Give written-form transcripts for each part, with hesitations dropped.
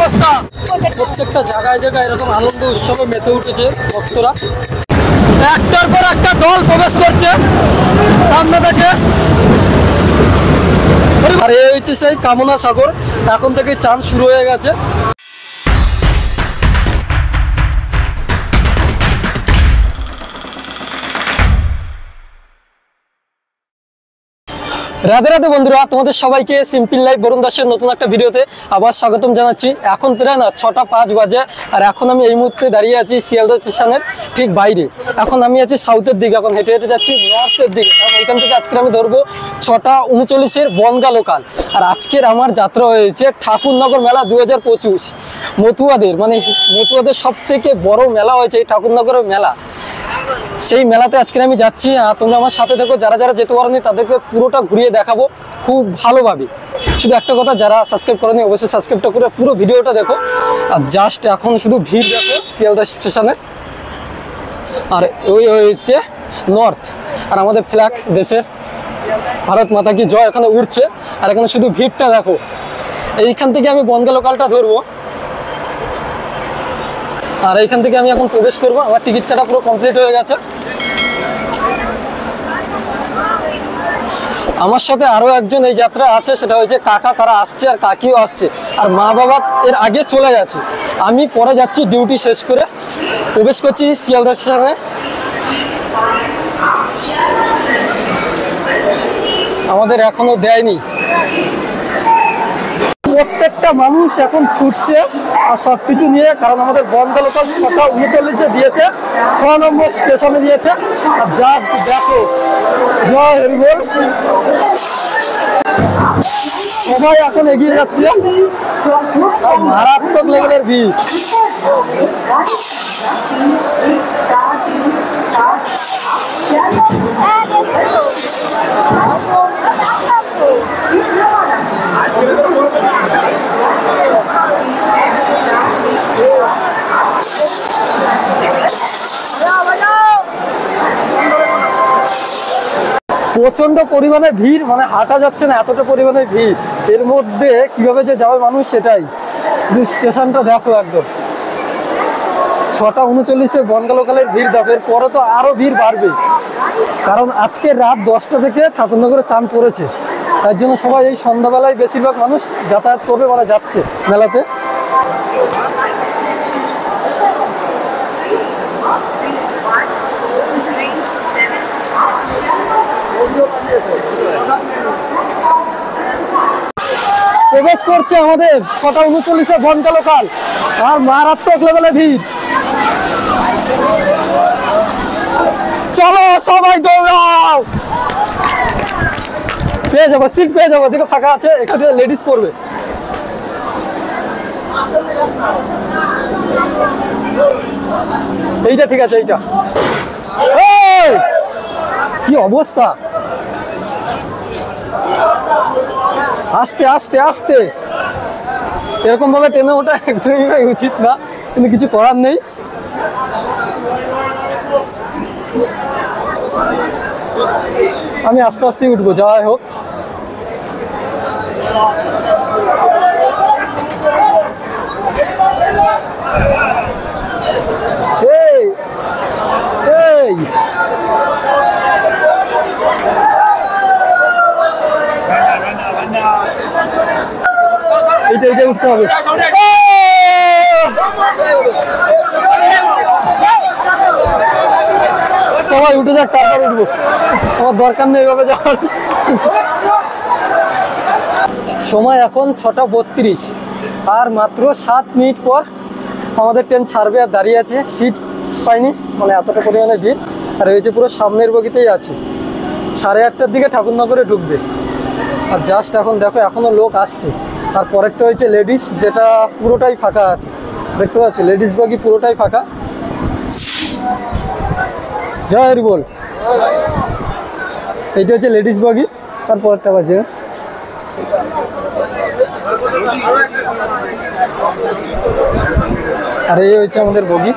অবস্থা। প্রত্যেকটা জায়গায় জায়গায় এরকম আনন্দ উৎসবে মেতে উঠেছে ভক্তরা। একটার পর একটা দল প্রবেশ করছে সামনে থেকে। আর এই হচ্ছে সেই কামনা সাগর, এখন থেকে চাঁদ শুরু হয়ে গেছে। রাধে রাধে বন্ধুরা, তোমাদের সবাইকে সিম্পল লাইফ বরুণ দাসের নতুন একটা ভিডিওতে আবার স্বাগতম জানাচ্ছি। এখন প্রায় না 6টা 5 বাজে, আর এখন আমি এই মুহূর্তে দাঁড়িয়ে আছি শিয়ালদা স্টেশনের ঠিক বাইরে। এখন আমি আছি সাউথের দিকে, এখন হেঁটে হেঁটে যাচ্ছি নর্থের দিকে। কারণ ওইখান থেকে আজকে আমি ধরবো 6টা 39-এর বনগা লোকাল। আর আজকের আমার যাত্রা হয়েছে ঠাকুরনগর মেলা 2025। মতুয়াদের সব থেকে বড় মেলা হয়েছে এই ঠাকুরনগরের মেলা। সেই মেলাতে আজকে আমি যাচ্ছি, তোমরা আমার সাথে দেখো। যারা যারা যেতে পারোনি তাদেরকে পুরোটা ঘুরিয়ে দেখাবো খুব ভালোভাবে। শুধু একটা কথা, যারা সাবস্ক্রাইব করেনি অবশ্যই সাবস্ক্রাইবটা করে পুরো ভিডিওটা দেখো। আর জাস্ট এখন শুধু ভিড় দেখো শিয়ালদা স্টেশনের। আর ওই হয়েছে নর্থ, আর আমাদের ফ্ল্যাগ দেশের ভারত মাতা কি জয় এখানে উঠছে। আর এখানে শুধু ভিড়টা দেখো। এইখান থেকে আমি বনগা লোকালটা ধরবো, আর এইখান থেকে আমি এখন প্রবেশ করবো। আমার টিকিট কাটা পুরো কমপ্লিট হয়ে গেছে। আমার সাথে আরো একজন এই যাত্রা আছে, সেটা হচ্ছে কাকা। তারা আসছে আর কাকিও আসছে, আর মা বাবা এর আগে চলে গেছে। আমি পরে যাচ্ছি ডিউটি শেষ করে, প্রবেশ করছি শিয়ালদা স্টেশনে। আমাদের এখনো দেয়নি। প্রত্যেকটা মানুষ এখন ছুটছে আর সবকিছু নিয়ে, কারণ আমাদের বনগা লোকাল 6টা 39-এ দিয়েছে, 6 নম্বর স্টেশনে দিয়েছে। আর জাস্ট দেখো, জয় হরি বল। সবাই এখন এগিয়ে যাচ্ছে, আর মারাত্মক লেভেলের ভিড়। প্রচন্ড পরিমাণে ভিড়, হাঁটা যাচ্ছে না, এতটা পরিমাণে ভিড়। এর মধ্যে কিভাবে যে যাবে মানুষ, সেটাই। শুধু স্টেশনটা দেখো একদম। 6টা 39-এ বনগা লোকালের ভিড় দেখো। এরপরে তো আরো ভিড় বাড়বে, কারণ আজকে রাত 10টা থেকে ঠাকুরনগরে চাঁদ পড়েছে। তার জন্য সবাই এই সন্ধ্যাবেলায় বেশিরভাগ মানুষ যাতায়াত করবে, যাচ্ছে মেলাতে। প্রবেশ করছে আমাদের 6টা 39-এ বনগা লোকাল, আর মারাত্মক লেভেলে ভিড়। চলো সবাই দৌড়াও, পেয়ে যাবো, সিট পেয়ে যাবো। দেখো ফাঁকা আছে, এখানে লেডিস পড়বে। এইটা ঠিক আছে, এইটা। কি অবস্থা, আস্তে আস্তে আস্তে। এরকম ভাবে ট্রেনে ওঠা একদমই উচিত না, কিন্তু কিছু করার নেই। আমি আস্তে আস্তে উঠবো, যাই হোক। এই এই এইটা উঠতে হবে। সবাই উঠে যাক, তারপর উঠবো। আমার দরকার নেই এভাবে যাওয়ার। সময় এখন 6টা 32, আর মাত্র 7 মিনিট পর আমাদের ট্রেন ছাড়বে। আর দাঁড়িয়ে আছে, সিট পাইনি, এতটা পরিমাণে ভিড়। আর হয়েছে পুরো সামনের বগিতেই আছে। 8:30টার দিকে ঠাকুরনগরে ঢুকবে। আর জাস্ট এখন দেখো, এখনো লোক আসছে। আর পরেরটা হয়েছে লেডিস, যেটা পুরোটাই ফাঁকা আছে, দেখতে পাচ্ছ। লেডিস বগি পুরোটাই ফাঁকা। জয় হরি বল। এইটা হচ্ছে লেডিস বগি, তার পরেরটা আবার জেন্টস। আর এই হচ্ছে আমাদের বগি।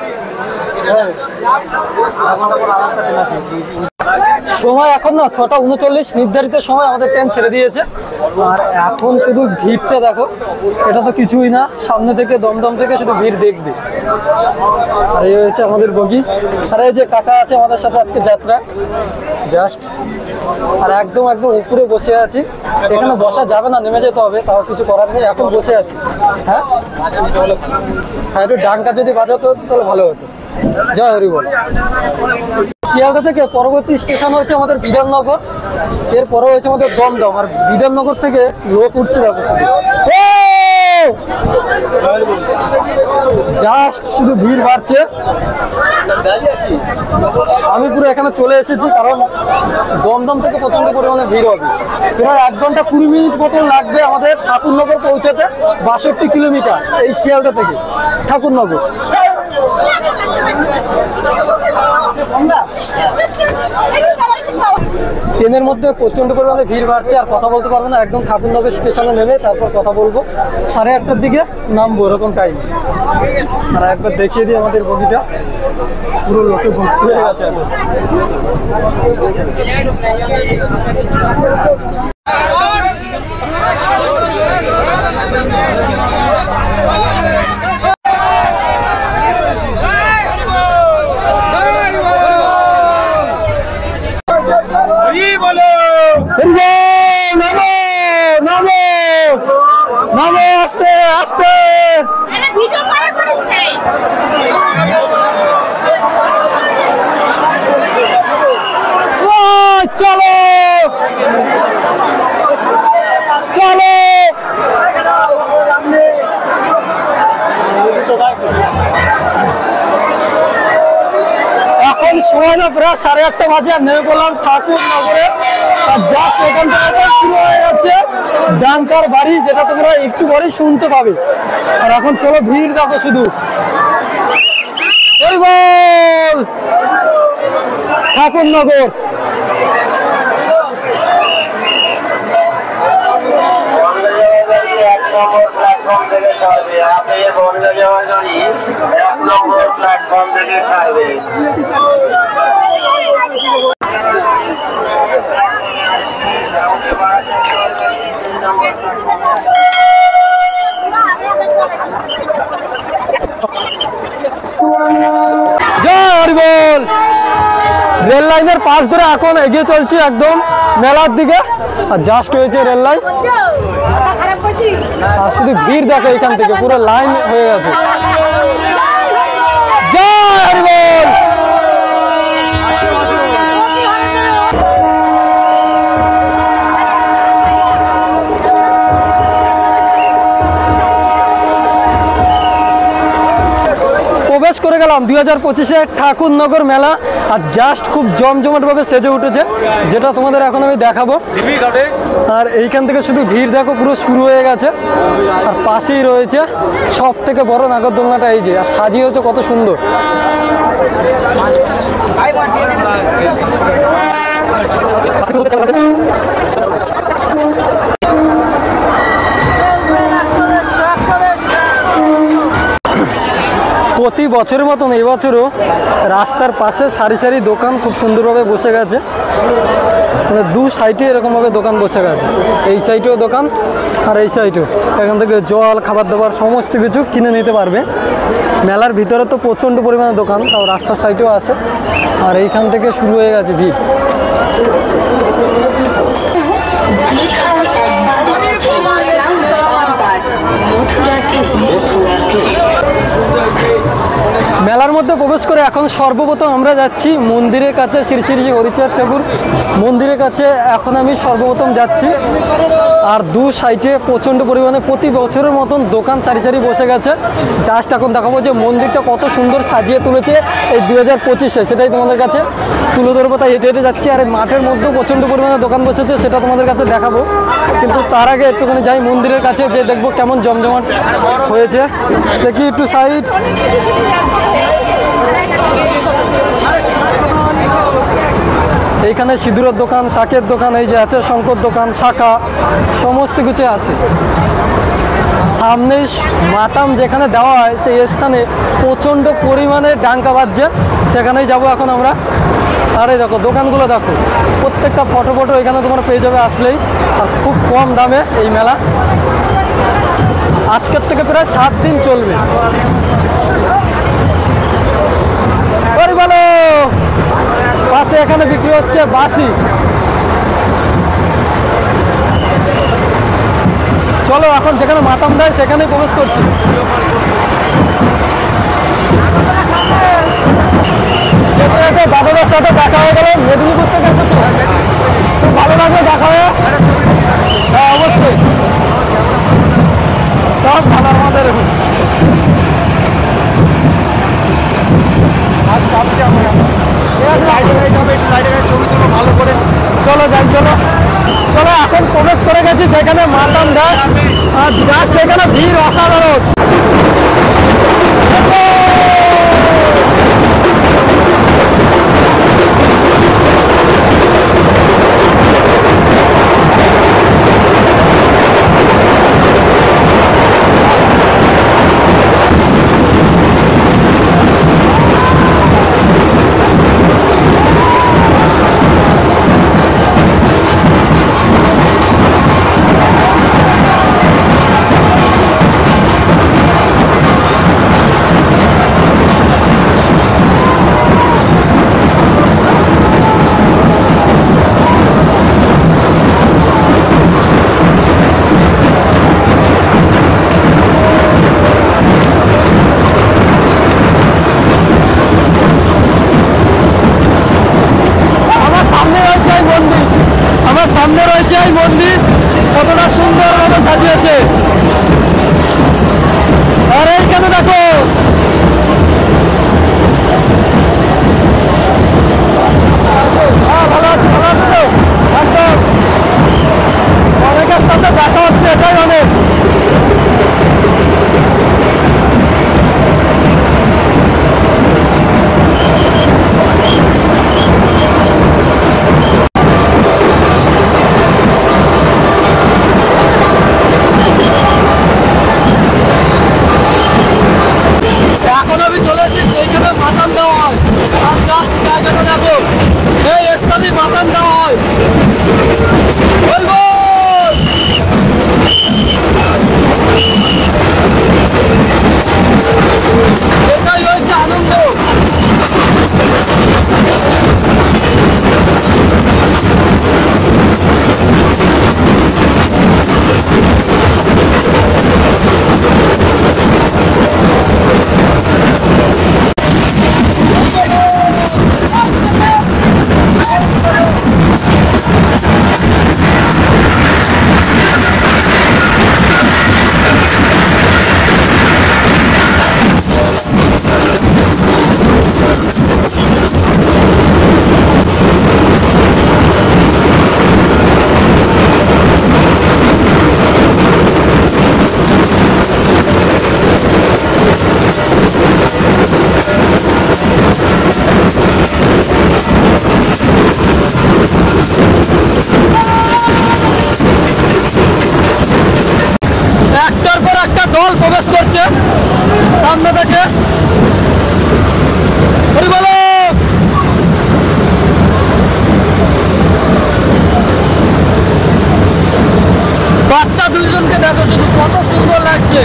সময় এখন না 6:39, নির্ধারিত সময় আমাদের ট্রেন ছেড়ে দিয়েছে। আর এখন শুধু ভিড়টা দেখো, এটা তো কিছুই না, সামনে থেকে দমদম থেকে শুধু ভিড় দেখবে। আর এই হয়েছে আমাদের বগি, আর এই যে কাকা আছে আমাদের সাথে আজকে যাত্রা জাস্ট। আর একদম উপরে বসে আছি, এখানে বসা যাবে না, নেমে যেতে হবে, তাও কিছু করার নেই, এখন বসে আছি। হ্যাঁ হ্যাঁ, একটু ডাঙ্কা যদি বাজাতে হতো তাহলে ভালো হতো। জয় হরি বল। শিয়ালদা থেকে পরবর্তী স্টেশন হচ্ছে আমাদের বিধাননগর, এরপরে হয়েছে আমাদের দমদম। আর বিধাননগর থেকে লোক উঠছে দেখো, জাস্ট শুধু ভিড় বাড়ছে। আমি পুরো এখানে চলে এসেছি, কারণ দমদম থেকে প্রচন্ড পরিমাণে ভিড় হবে। প্রায় 1 ঘন্টা 20 মিনিট মতন লাগবে আমাদের ঠাকুরনগর পৌঁছাতে, 62 কিলোমিটার এই শিয়ালদা থেকে ঠাকুরনগর। ট্রেনের মধ্যে প্রচন্ড পরিমাণে ভিড় বাড়ছে, আর কথা বলতে পারবো না, একদম ঠাকুরনগর স্টেশনে নেমে তারপর কথা বলবো। 8:30টার দিকে নামবো এরকম টাইম। আর একবার দেখিয়ে দিই আমাদের বগিটা, পুরো লোকে ভর্তি হয়ে গেছে। নামো আস্তে আস্তে। চলো চলো, এখন সময় না প্রায় 8:30 বাজে, আর নেমে পড়লাম ঠাকুরনগরে। আর জাস্ট এখান থেকে শুরু হয়ে যাচ্ছে ডাঙ্কার বাড়ি, যেটা তোমরা একটু পরে শুনতে পাবে। আর এখন চলো ভিড় দেখো শুধু, ওই বল ঠাকুরনগর। প্ল্যাটফর্ম থেকে ছাড়বে, আপনাদের বন্ধ যাওয়ার গাড়ি 1 নম্বর প্ল্যাটফর্ম থেকে ছাড়বে। জয় হরি বল। রেল লাইনের পাশ ধরে এখন এগিয়ে চলছি একদম মেলার দিকে, আর জাস্ট হয়েছে রেল লাইন। আর শুধু ভিড় দেখো, এখান থেকে পুরো লাইন হয়ে গেছে। জয় হরি বল। প্রবেশ করে গেলাম 2025-এ ঠাকুরনগর মেলা। আর জাস্ট খুব জমজমাট ভাবে সেজে উঠেছে, যেটা তোমাদের এখন আমি দেখাবো। আর এইখান থেকে শুধু ভিড় দেখো, পুরো শুরু হয়ে গেছে। আর পাশেই রয়েছে সব থেকে বড় নাগরদোলনাটা, এই যে, আর সাজিয়েছে কত সুন্দর। প্রতি বছরের মতন এবছরও রাস্তার পাশে সারি সারি দোকান খুব সুন্দরভাবে বসে গেছে, মানে 2 সাইডে এরকমভাবে দোকান বসে গেছে। এই সাইডেও দোকান আর এই সাইডেও, এখান থেকে জল, খাবার দাবার সমস্ত কিছু কিনে নিতে পারবে। মেলার ভিতরে তো প্রচণ্ড পরিমাণে দোকান, তাও রাস্তার সাইডেও আছে। আর এইখান থেকে শুরু হয়ে গেছে ভিড়। মেলার মধ্যে প্রবেশ করে এখন সর্বপ্রথম আমরা যাচ্ছি মন্দিরের কাছে, শ্রী শ্রী হরিচাঁদ ঠাকুর মন্দিরের কাছে এখন আমি সর্বপ্রথম যাচ্ছি। আর 2 সাইডে প্রচণ্ড পরিমাণে প্রতি বছরের মতন দোকান সারি সারি বসে গেছে। জাস্ট এখন দেখাবো যে মন্দিরটা কত সুন্দর সাজিয়ে তুলেছে এই 2025-এ, সেটাই তোমাদের কাছে তুলে ধরবো। তাই হেঁটে হেঁটে যাচ্ছি। আর এই মাঠের মধ্যেও প্রচণ্ড পরিমাণে দোকান বসেছে, সেটা তোমাদের কাছে দেখাবো। কিন্তু তার আগে একটুখানি যাই মন্দিরের কাছে, যে দেখবো কেমন জমজমাট হয়েছে। দেখি একটু সাইড। এইখানে সিঁদুরের দোকান, শাকের দোকান, এই যে আছে শঙ্কর দোকান, শাখা, সমস্ত কিছু আছে। সামনে মাতাম যেখানে দেওয়া হয় সেই স্থানে প্রচণ্ড পরিমাণে ডাঙ্কা বাজছে, সেখানেই যাব এখন আমরা। আরে দেখো দোকানগুলো দেখো, প্রত্যেকটা ফটো এখানে তোমরা পেয়ে যাবে আসলেই, আর খুব কম দামে এই মেলা। আজকের থেকে প্রায় 7 দিন চলবে। ভালো পাশে এখানে বিক্রি হচ্ছে বাসি। চলো এখন যেখানে মাতাম দেয় সেখানেই প্রবেশ করছি। দাদাদের সাথে দেখা হয়ে গেল, মেদিনীপুর থেকে এসেছো, খুব ভালো লাগলো দেখা হয়ে। হ্যাঁ অবশ্যই, সব ভালো আমাদের। ভালো করে চলো যাই, চলো চলো এখন প্রবেশ করে গেছি যেখানে মাতাম দেয়, আর জাস্ট এখানে ভিড় অসাধারণ। সামনে রয়েছে এই মন্দির, কতটা সুন্দর ভাবে সাজিয়েছে। আর এইখানে দেখো ভালো আছে, ভালো আছে তো একদম। অনেকের সাথে দেখা হচ্ছে, এটাই অনেক। একটার পর একটা দল প্রবেশ করছে সামনে থেকে। বাচ্চা দুইজনকে দেখো শুধু, কত সুন্দর লাগছে।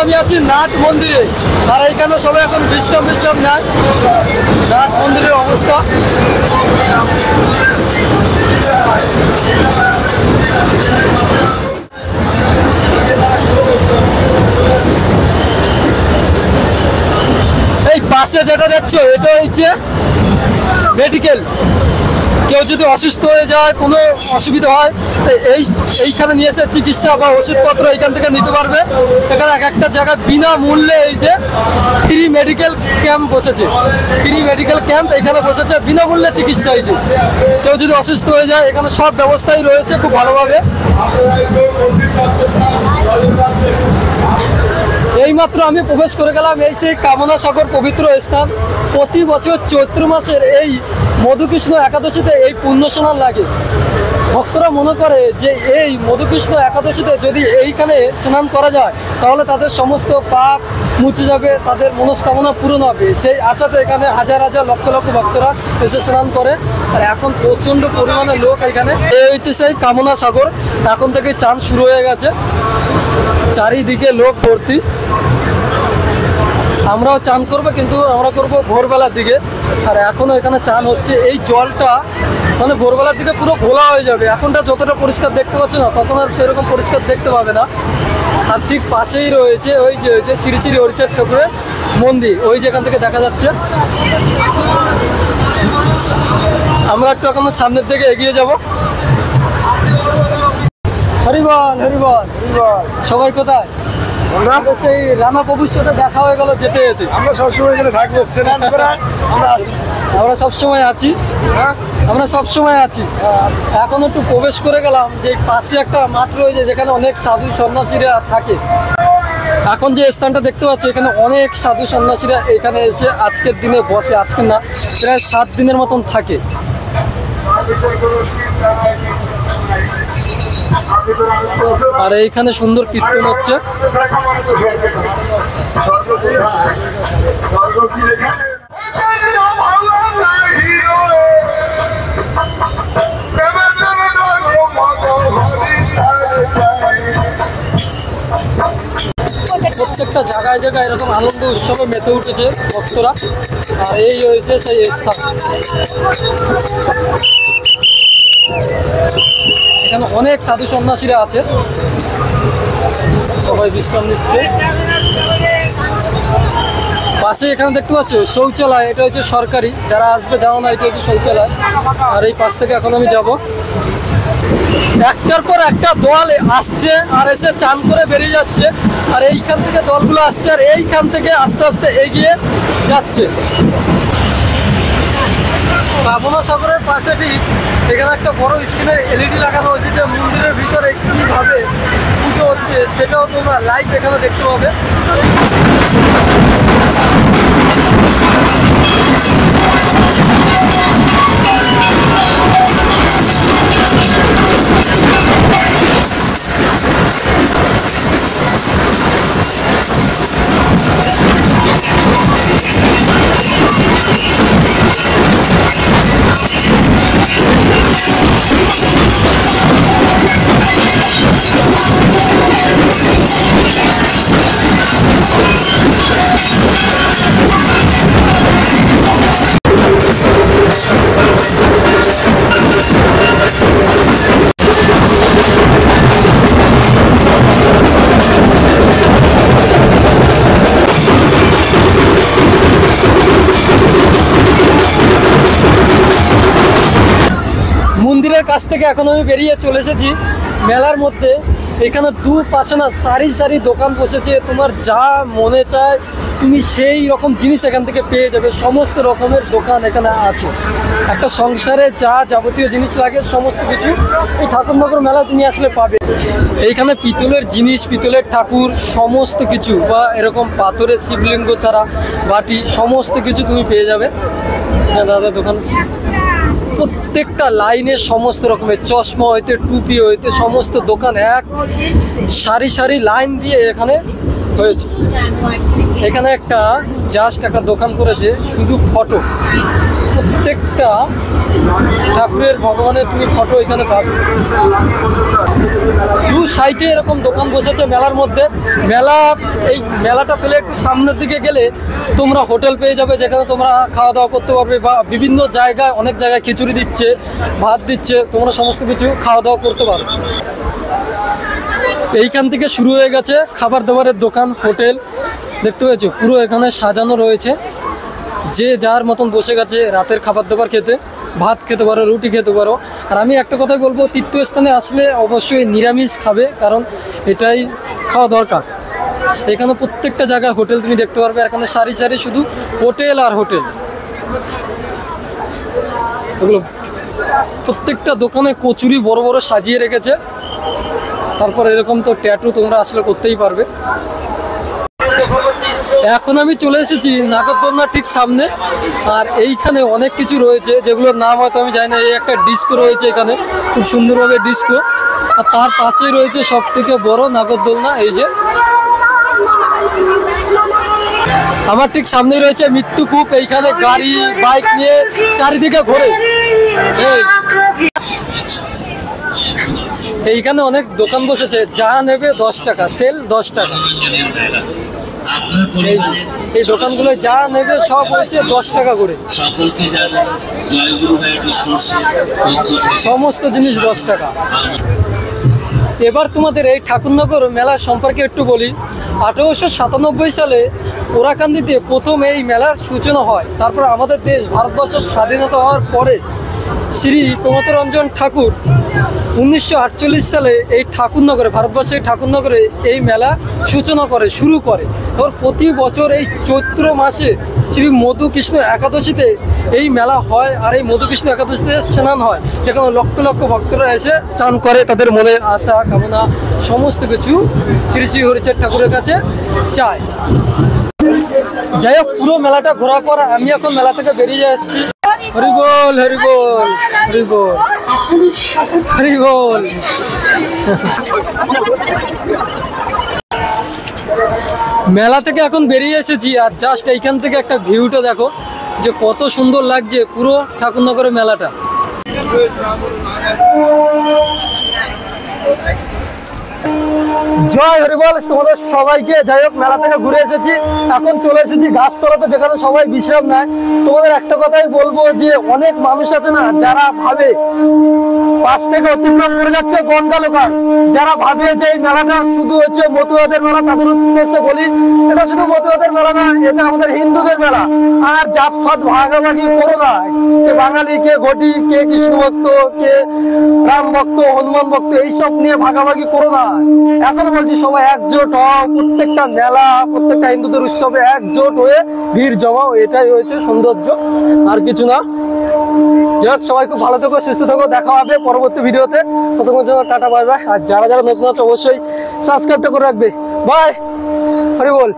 আমি আছি নাট মন্দিরে, আর এইখানে সবাই এখন বিশ্রাম নেয়। নাট মন্দিরের অবস্থা এই পাশে যেটা দেখছো এটা হচ্ছে মেডিকেল। কেউ যদি অসুস্থ হয়ে যায়, কোনো অসুবিধা হয়, এইখানে নিয়ে এসে চিকিৎসা বা ওষুধপত্র এইখান থেকে নিতে পারবে। এখানে এক একটা জায়গায় বিনামূল্যে এই যে ফ্রি মেডিকেল ক্যাম্প বসেছে, ফ্রি মেডিকেল ক্যাম্প এখানে বসেছে, বিনামূল্যে চিকিৎসা। এই যে কেউ যদি অসুস্থ হয়ে যায়, এখানে সব ব্যবস্থাই রয়েছে খুব ভালোভাবে। এইমাত্র আমি প্রবেশ করে গেলাম এই সেই কামনা সাগর পবিত্র স্থান। প্রতি বছর চৈত্র মাসের এই মধুকৃষ্ণ একাদশীতে এই পুণ্য স্নান লাগে। ভক্তরা মনে করে যে এই মধুকৃষ্ণ একাদশীতে যদি এইখানে স্নান করা যায় তাহলে তাদের সমস্ত পাপ মুছে যাবে, তাদের মনস্কামনা পূরণ হবে। সেই আশাতে এখানে হাজার হাজার লক্ষ লক্ষ ভক্তরা এসে স্নান করে। আর এখন প্রচণ্ড পরিমাণে লোক এখানে। এই হচ্ছে সেই কামনা সাগর। এখন থেকে চান শুরু হয়ে গেছে, চারিদিকে লোক ভর্তি। আমরাও চান করবো, কিন্তু আমরা করব ভোরবেলার দিকে। আর এখনও এখানে চান হচ্ছে। এই জলটা মানে ভোরবেলার দিকে পুরো ঘোলা হয়ে যাবে। এখনটা যতটা পরিষ্কার দেখতে পাচ্ছ না, তখন আর সেরকম পরিষ্কার দেখতে পাবে না। আর ঠিক পাশেই রয়েছে ওই যে শ্রী শ্রী হরিচাঁদ ঠাকুরের মন্দির, ওই যেখান থেকে দেখা যাচ্ছে। আমরা একটু এখন সামনের দিকে এগিয়ে যাব। হরিবল হরিবল হরিবল। সবাই কোথায়? সেই রানা প্রভুর সাথে দেখা হয়ে গেল যেতে যেতে। আমরা সবসময় এখানে থাকবো, স্নান করে আমরা আছি। আমরা সবসময় আছি, আমরা সবসময় আছি। এখন একটু প্রবেশ করে গেলাম যে পাশে একটা মাঠ রয়েছে যেখানে অনেক সাধু সন্ন্যাসীরা থাকে। এখন যে স্থানটা দেখতে পাচ্ছি, এখানে অনেক সাধু সন্ন্যাসীরা এখানে এসে আজকের দিনে বসে। আজকের না, প্রায় 7 দিনের মতন থাকে। আর এইখানে সুন্দর কীর্তন হচ্ছে। প্রত্যেকটা জায়গায় জায়গায় এরকম আনন্দ উৎসবে মেতে উঠেছে ভক্তরা। আর এই হয়েছে সেই স্থান। এখানে অনেক সাধু সন্ন্যাসীরা আছে, সবাই বিশ্রাম নিচ্ছে। পাশে এখানে দেখতে পাচ্ছ শৌচালয়, এটা হচ্ছে সরকারি, যারা আসবে যাও না, এটা হচ্ছে শৌচালয়। আর এই পাশ থেকে এখন আমি যাব। একটার পর একটা দল আসছে আর এসে চান করে বেরিয়ে যাচ্ছে। আর এইখান থেকে দলগুলো আসছে আর এইখান থেকে আস্তে আস্তে এগিয়ে যাচ্ছে। কামনা সাগরের পাশে ঠিক এখানে একটা বড় স্ক্রিনের এলইডি লাগানো হয়েছে, যে মন্দিরের ভিতরে কিভাবে পুজো হচ্ছে সেটাও তোমরা লাইভ এখানে দেখতে পাবে। মন্দিরের কাছ থেকে এখন আমি বেরিয়ে চলে এসেছি মেলার মধ্যে। এখানে দুপাশে না সারি সারি দোকান বসেছে, তোমার যা মনে চায় তুমি সেই রকম জিনিস এখান থেকে পেয়ে যাবে। সমস্ত রকমের দোকান এখানে আছে। একটা সংসারে যা যাবতীয় জিনিস লাগে সমস্ত কিছু এই ঠাকুরনগর মেলা তুমি আসলে পাবে। এইখানে পিতলের জিনিস, পিতলের ঠাকুর সমস্ত কিছু, বা এরকম পাথরের শিবলিঙ্গ ছাড়া বাটি সমস্ত কিছু তুমি পেয়ে যাবে। দাদা দোকান প্রত্যেকটা লাইনে সমস্ত রকমের চশমা হইতে টুপি হইতে সমস্ত দোকান এক সারি সারি লাইন দিয়ে এখানে হয়েছে। এখানে একটা জাস্ট একটা দোকান করেছে শুধু ফটো, প্রত্যেকটা ঠাকুরের ভগবানের তুমি ফটো এখানে পাবে। দু সাইডে এরকম দোকান বসেছে মেলার মধ্যে। এই মেলাটা পেলে একটু সামনের দিকে গেলে তোমরা হোটেল পেয়ে যাবে, যেখানে তোমরা খাওয়া দাওয়া করতে পারবে, বা বিভিন্ন জায়গায় অনেক জায়গায় খিচুড়ি দিচ্ছে, ভাত দিচ্ছে, তোমরা সমস্ত কিছু খাওয়া দাওয়া করতে পারো। এইখান থেকে শুরু হয়ে গেছে খাবার দাবারের দোকান, হোটেল। দেখতে পেয়েছো পুরো এখানে সাজানো রয়েছে, যে যার মতন বসে গেছে রাতের খাবার দাবার খেতে। ভাত খেতে পারো, রুটি খেতে পারো। আর আমি একটা কথাই বলবো, তীর্থস্থানে আসলে অবশ্যই নিরামিষ খাবে, কারণ এটাই খাওয়া দরকার। এখানে প্রত্যেকটা জায়গায় হোটেল তুমি দেখতে পারবে। এখানে সারি সারি শুধু হোটেল আর হোটেল। এগুলো প্রত্যেকটা দোকানে কচুরি বড় বড় সাজিয়ে রেখেছে। তারপর এরকম তো ট্যাটু তোমরা আসলে করতেই পারবে। এখন আমি চলে এসেছি নাগরদোলনা ঠিক সামনে। আর এইখানে অনেক কিছু রয়েছে যেগুলোর নাম হয়তো আমি জানি না। এই একটা ডিস্কো রয়েছে এখানে, খুব সুন্দরভাবে ডিস্কো। আর তার পাশেই রয়েছে সব থেকে বড় নাগরদোলনা। এই যে আমার ঠিক সামনেই রয়েছে মৃত্যুকূপ। এইখানে গাড়ি বাইক নিয়ে চারিদিকে ঘোরে। এইখানে অনেক দোকান বসেছে, যা নেবে 10 টাকা, সেল 10 টাকা। এই দোকানগুলো যা নেবে সব হচ্ছে 10 টাকা করে, সমস্ত জিনিস 10 টাকা। এবার তোমাদের এই ঠাকুরনগর মেলার সম্পর্কে একটু বলি। 1897 সালে ওরাকান্দিতে প্রথম এই মেলার সূচনা হয়। তারপর আমাদের দেশ ভারতবর্ষের স্বাধীনতা হওয়ার পরে শ্রী প্রমথরঞ্জন ঠাকুর 1948 সালে এই ঠাকুরনগরে, ভারতবর্ষের ঠাকুরনগরে এই মেলা সূচনা করে, শুরু করে। এবার প্রতি বছর এই চৈত্র মাসে শ্রী মধুকৃষ্ণ একাদশীতে এই মেলা হয়। আর এই মধুকৃষ্ণ একাদশীতে স্নান হয়, যেখানে লক্ষ লক্ষ ভক্তরা এসে চান করে, তাদের মনের আশা কামনা সমস্ত কিছু শ্রী শ্রী হরিচাঁদ ঠাকুরের কাছে চায়। যাই হোক, পুরো মেলাটা ঘোরার পর আমি এখন মেলা থেকে বেরিয়ে যাচ্ছি। হরি বল, হরি বল, হরি বল, হরি বল। মেলা থেকে এখন বেরিয়ে এসেছি। আর জাস্ট এইখান থেকে একটা ভিউটা দেখো, যে কত সুন্দর লাগছে পুরো ঠাকুরনগরের মেলাটা। জয় হরিবল তোমাদের সবাইকে। যাই হোক, মেলা থেকে ঘুরে এসেছি, এখন চলে এসেছি গাছতলাতে, যেখানে সবাই বিশ্রাম নেয়। তোমাদের একটা কথাই বলবো, যে অনেক মানুষ আছে না যারা ভাবে পাশ থেকে অতিক্রম করে যাচ্ছে গঙ্গা লোকাল, যারা ভাবে যে এই মেলাটা শুধু হচ্ছে মতুয়াদের মেলা, তাদের উদ্দেশ্যে বলি এটা শুধু মতুয়াদের মেলা না, এটা আমাদের হিন্দুদের মেলা। আর জাত ফাত ভাগাভাগি করো না, কে বাঙালি, কে ঘটি, কে কৃষ্ণ ভক্ত, কে রাম ভক্ত, হনুমান ভক্ত, এইসব নিয়ে ভাগাভাগি করো না। এখন বলছি সবাই একজোট হও, প্রত্যেকটা মেলা, প্রত্যেকটা হিন্দুদের উৎসবে একজোট হয়ে ভিড় জমাও, এটাই হয়েছে সৌন্দর্য, আর কিছু না। যাই হোক, সবাই খুব ভালো থেকো, সুস্থ থেকো, দেখা হবে পরবর্তী ভিডিওতে। ততক্ষণ জন্য টাটা, বাই বাই। আর যারা যারা নতুন আছে অবশ্যই সাবস্ক্রাইবটা করে রাখবে। বাই, হরি বল।